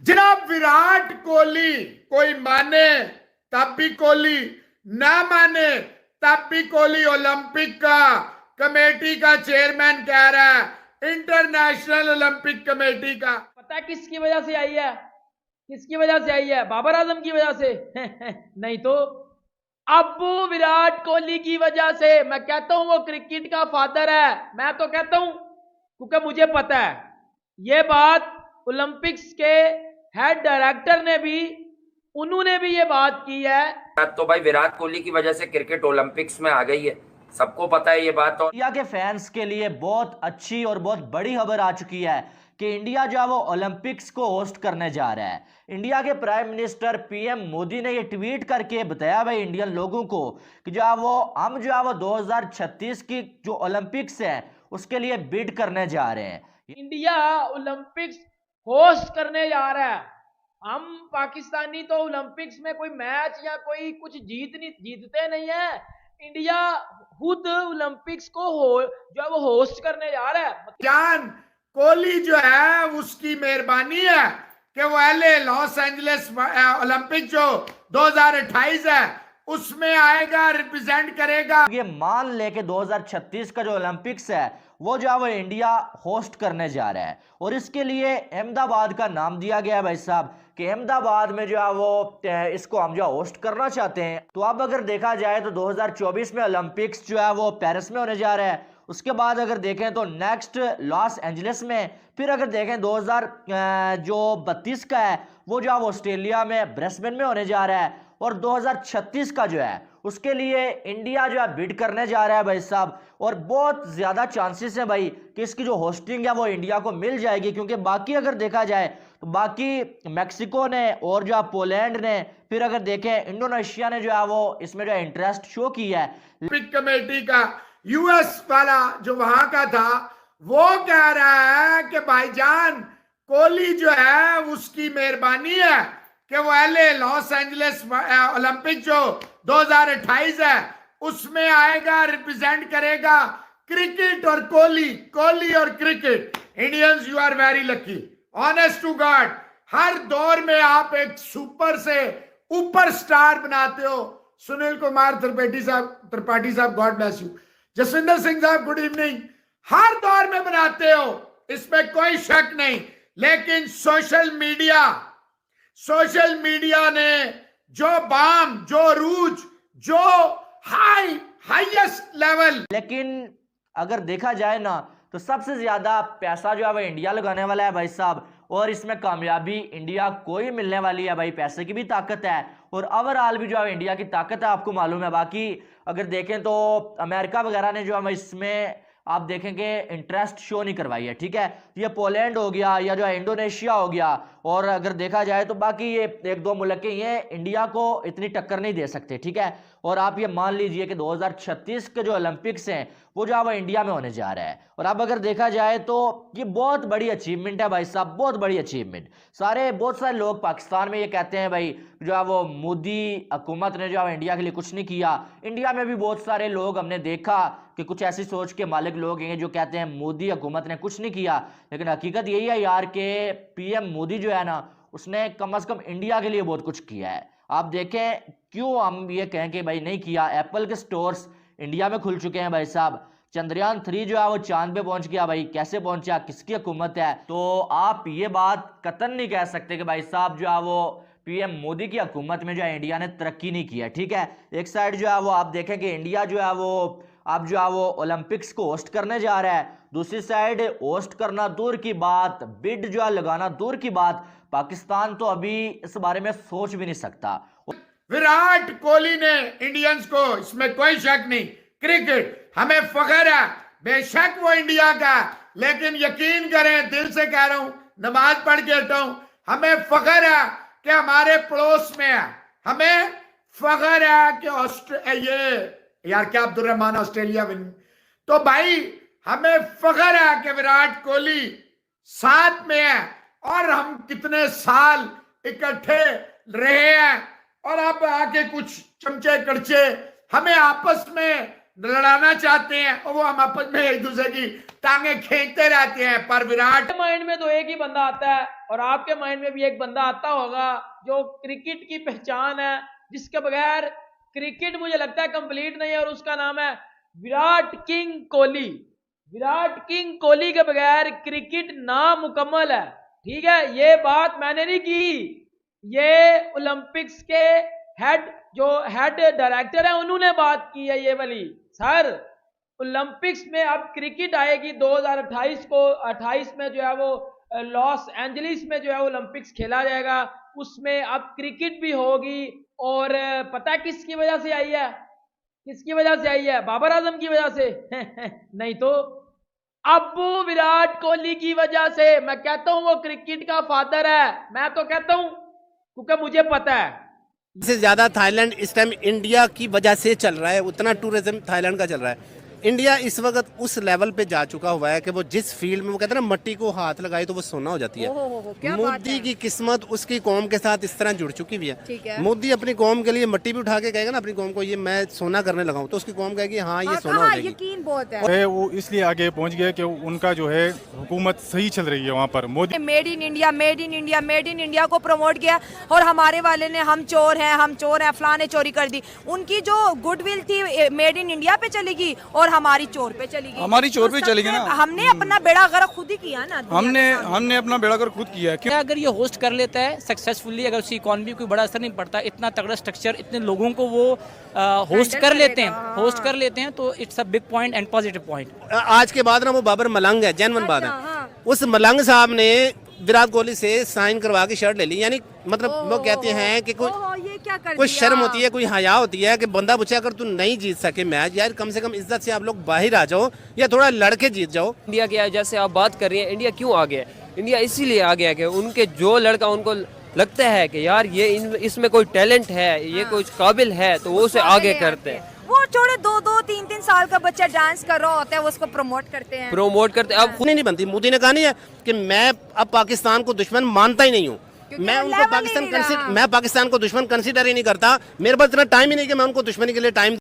जनाब विराट कोहली कोई माने तब भी कोहली, ना माने तब भी कोहली ओलंपिक का कमेटी का चेयरमैन कह रहा है, इंटरनेशनल ओलंपिक कमेटी का। पता है किसकी वजह से आई है? किसकी वजह से आई है? बाबर आजम की वजह से? नहीं तो अब विराट कोहली की वजह से। मैं कहता हूं वो क्रिकेट का फादर है, मैं तो कहता हूं, क्योंकि मुझे पता है ये बात। ओलंपिक्स के हेड डायरेक्टर ने भी, उन्होंने भी ये बात की है। तो भाई विराट कोहली की वजह से क्रिकेट ओलंपिक्स में आ गई है, सबको पता है ये बात। और इंडिया के फैंस के लिए बहुत अच्छी और बहुत बड़ी खबर आ चुकी है कि इंडिया जो है वो ओलंपिक्स को होस्ट करने जा रहा है। इंडिया के प्राइम मिनिस्टर पीएम मोदी ने ये ट्वीट करके बताया भाई इंडियन लोगों को कि जो है वो हम जो है वो 2036 की जो ओलंपिक्स है उसके लिए बिड करने जा रहे हैं। इंडिया ओलंपिक्स होस्ट करने जा रहा है। हम पाकिस्तानी तो ओलंपिक्स में कोई मैच या कोई कुछ जीतते नहीं है। इंडिया खुद ओलंपिक्स को जो है वो होस्ट करने जा रहा है। जान कोहली जो है उसकी मेहरबानी है कि वो एलए लॉस एंजलिस ओलंपिक जो 2028 है उसमें आएगा, रिप्रेजेंट करेगा। ये मान ले कि 2036 का जो ओलंपिक्स है वो जो है वो इंडिया होस्ट करने जा रहा है और इसके लिए अहमदाबाद का नाम दिया गया है भाई साहब कि अहमदाबाद में जो है वो इसको हम जो होस्ट करना चाहते हैं। तो अब अगर देखा जाए तो 2024 में ओलंपिक्स जो है वो पेरिस में होने जा रहा है। उसके बाद अगर देखें तो नेक्स्ट लॉस एंजलिस में, फिर अगर देखें 2032 का है वो जो है वो ऑस्ट्रेलिया में ब्रिस्बेन में होने जा रहा है और 2036 का जो है उसके लिए इंडिया जो है बिड करने जा रहा है भाई साहब। और बहुत ज्यादा चांसेस है भाई कि इसकी जो होस्टिंग है वो इंडिया को मिल जाएगी, क्योंकि बाकी अगर देखा जाए तो बाकी मैक्सिको ने और जो है पोलैंड ने, फिर अगर देखें इंडोनेशिया ने जो है वो इसमें जो है इंटरेस्ट शो किया है। ओलंपिक कमेटी का यूएस वाला जो वहां का था वो कह रहा है कि भाईजान कोहली जो है उसकी मेहरबानी है कि वो एलए लॉस एंजलिस ओलंपिक जो 2028 है उसमें आएगा, रिप्रेजेंट करेगा क्रिकेट और कोहली, कोहली और cricket. Indians you are very lucky, honest to God. हर दौर में आप एक सुपर से ऊपर स्टार बनाते हो। सुनील कुमार त्रिपाठी साहब god bless you. Jaswinder Singh साहब गुड इवनिंग। हर दौर में बनाते हो, इसमें कोई शक नहीं, लेकिन सोशल मीडिया ने जो बाम, जो रूज, जो हाईएस्ट लेवल। लेकिन अगर देखा जाए ना तो सबसे ज्यादा पैसा जो है वो इंडिया लगाने वाला है भाई साहब, और इसमें कामयाबी इंडिया को ही मिलने वाली है भाई। पैसे की भी ताकत है और ओवरऑल भी जो है इंडिया की ताकत है, आपको मालूम है। बाकी अगर देखें तो अमेरिका वगैरह ने जो है इसमें आप देखेंगे इंटरेस्ट शो नहीं करवाई है, ठीक है। ये पोलैंड हो गया या जो है इंडोनेशिया हो गया, और अगर देखा जाए तो बाकी ये एक दो मुल्क ये इंडिया को इतनी टक्कर नहीं दे सकते, ठीक है। और आप ये मान लीजिए कि 2036 के जो ओलंपिक्स हैं वो जो है वो इंडिया में होने जा रहा है। और अब अगर देखा जाए तो ये बहुत बड़ी अचीवमेंट है भाई साहब, बहुत बड़ी अचीवमेंट। बहुत सारे लोग पाकिस्तान में ये कहते हैं भाई जो है वो मोदी हुकूमत ने जो है इंडिया के लिए कुछ नहीं किया। इंडिया में भी बहुत सारे लोग हमने देखा कि कुछ ऐसी सोच के मालिक लोग हैं जो कहते हैं मोदी हुकूमत ने कुछ नहीं किया, लेकिन हकीकत यही है यार कि पीएम मोदी जो है ना उसने कम से कम इंडिया के लिए बहुत कुछ किया है। आप देखें क्यों हम ये कहें कि भाई नहीं किया। एप्पल के स्टोर्स इंडिया में खुल चुके हैं भाई साहब। चंद्रयान 3 जो है वो चांद पे पहुंच गया भाई, कैसे पहुंचा, किसकी हुकूमत है। तो आप ये बात कतन नहीं कह सकते कि भाई साहब जो है वो पीएम मोदी की हुकूमत में जो है इंडिया ने तरक्की नहीं किया, ठीक है। एक साइड जो है वो आप देखें कि इंडिया जो है वो अब जो है वो ओलंपिक्स को होस्ट करने जा रहा है, दूसरी साइड होस्ट करना दूर की बात, बिड जो है लगाना दूर की बात, पाकिस्तान तो अभी इस बारे में सोच भी नहीं सकता। विराट कोहली ने इंडियंस को, इसमें कोई शक नहीं, क्रिकेट हमें फख्र है, बेशक वो इंडिया का, लेकिन यकीन करें, दिल से कह रहा हूं, नमाज पढ़ के हटाऊं, हमें फख्र है कि हमारे पड़ोस में है। हमें फख्र है कि ये यार क्या अब्दुल रहमान ऑस्ट्रेलिया विन। तो भाई हमें फख्र है कि विराट कोहली साथ में है और हम कितने साल इकट्ठे रहे हैं, और अब आके कुछ चमचे कड़चे हमें आपस में लड़ाना चाहते हैं और वो हम आपस में एक दूसरे की टांगे खींचते रहते हैं। पर विराट माइंड में तो एक ही बंदा आता है और आपके माइंड में भी एक बंदा आता होगा जो क्रिकेट की पहचान है, जिसके बगैर क्रिकेट मुझे लगता है कंप्लीट नहीं है, और उसका नाम है विराट किंग कोहली। विराट किंग कोहली के बगैर क्रिकेट नामुकम्मल है। ठीक है, ये बात मैंने नहीं की, ये ओलंपिक्स के हेड डायरेक्टर है उन्होंने बात की है ये वाली। सर, ओलंपिक्स में अब क्रिकेट आएगी 2028 को, 28 में जो है वो लॉस एंजलिस में जो है ओलंपिक्स खेला जाएगा, उसमें अब क्रिकेट भी होगी। और पता है किसकी वजह से आई है? किसकी वजह से आई है? बाबर आजम की वजह से नहीं तो अब्बू विराट कोहली की वजह से। मैं कहता हूं वो क्रिकेट का फादर है, मैं तो कहता हूं, क्योंकि मुझे पता है। से ज़्यादा थाईलैंड इस टाइम इंडिया की वजह से चल रहा है, उतना टूरिज्म थाईलैंड का चल रहा है। इंडिया इस वक्त उस लेवल पे जा चुका हुआ है कि वो जिस फील्ड में वो कहते हैं ना मट्टी को हाथ लगाए तो वो सोना हो जाती है। मोदी की किस्मत उसकी कौम के साथ इस तरह जुड़ चुकी हुई है। मोदी अपनी कौम के लिए मट्टी भी उठा के कहेगा ना अपनी कौम को ये मैं सोना करने लगा हूँ, तो उसकी कौम कहेगी हाँ ये सोना हो जाएगी। यकीन बहुत है। वो इसलिए आगे पहुंच गया कि उनका जो है हुकूमत सही चल रही है वहाँ पर। Modi made in India, made in India, made in India को प्रमोट किया, और हमारे वाले ने हम चोर हैं, फलां ने चोरी कर दी। उनकी जो गुडविल थी मेड इन इंडिया पे चलेगी और हमारी चोर पे चलेगी। हमारी चोर पे चलेगी ना। हमने अपना बेड़ा गर्क खुद ही किया ना। हमने अपना बेड़ा गर्क खुद किया है। क्या अगर ये होस्ट कर लेता है सक्सेसफुली, अगर उसकी इकॉनमी कोई बड़ा असर नहीं पड़ता, इतना तगड़ा स्ट्रक्चर, इतने लोगों को वो होस्ट कर लेते हैं तो it's a big point and positive point. आज के बाद ना वो बाबर मलंग है, जेन्युइन बात है। उस मलंग साहब ने विराट कोहली से साइन करवा के शर्ट ले ली, यानी मतलब वो कहते हैं कि कोई शर्म होती है, कोई हया होती है कि बंदा पूछे अगर तू नहीं जीत सके मैच, यार कम से कम इज्जत से आप लोग बाहर आ जाओ या थोड़ा लड़के जीत जाओ। इंडिया के जैसे आप बात कर रही हैं, इंडिया क्यों आ गया? इंडिया इसीलिए आ गया कि उनके जो लड़का उनको लगता है कि यार ये इसमें कोई टैलेंट है, ये कुछ काबिल है, तो वो उसे आगे करते हैं। वो छोड़े 2-2, 3-3 साल का बच्चा डांस कर रहा होता है, वो उसको प्रमोट करते हैं। अब खुद नहीं बनती। मोदी ने कहा नहीं है कि मैं अब पाकिस्तान को दुश्मन मानता ही नहीं हूँ, मैं उनको पाकिस्तान को दुश्मन कंसीडर ही नहीं करता। मेरे पास इतना टाइम ही नहीं कि मैं उनको दुश्मनी के लिए टाइम